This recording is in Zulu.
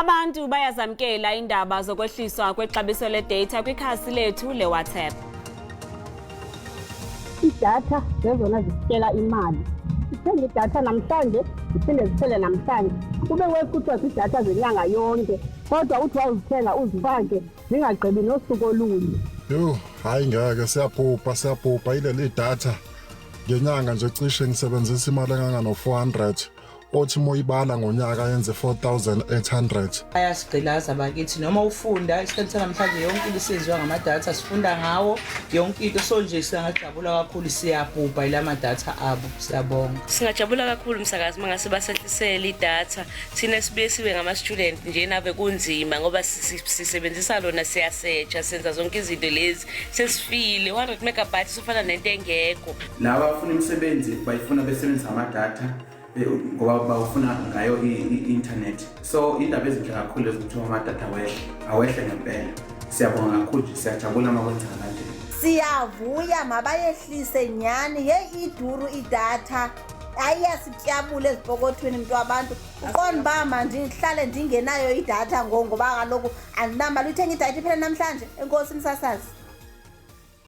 Abantu bayazamkela indaba zokwehliswa kwexabiso le-data kwikhasi lethu le-WhatsApp. Idatha zezona zisityela imali. Sithenge idatha namhlanje, ziphinde ziphele namhlanje. Kube kuthiwa ziidatha zenyanga yonke, kodwa uthi wawuzithenga uzifake zingagqibi nosuku olunye. Yho, hayi ngeke siyabhubha ileli datha. Ngenyanga nje cishe ngisebenzisa imali engangano-400. Othi moyibala ngonyaka yenze 4,800. Ayasigqilaza bakithi noma ufunda isikhathi sanamhlanje yonke into isenziwa ngamadatha sifunda ngawo yonke into so nje singajabula kakhulu siyabhubha ilama datha abo siyabonga. Singajabula kakhulu umsakazi mangase basehlisele idatha thina sibuye sibe ngama student nje nave kunzima ngoba sisebenzisa lona siyasearcha senza zonke izinto lezi sesifile 100 megabytes sofana nento engekho. Laba abafuna imisebenzi bayifuna besebenzisa amadatha ngoba bawufuna ngayo i-internet. So indaba ezinhle kakhulu ezikuthiwa amadatha awehle ngempela. Siyabonga kakhulu nje siyajabula makwenza kanje. Siyavuya mabayehlise nyani iduru idatha. Ayasityabule ezipokothweni mntu wabantu. Uqonda uba manje ngihlale ndingenayo idatha ngoba kaloku andinamali uthenga idatha iphela namhlanje. Enkosi msasazi.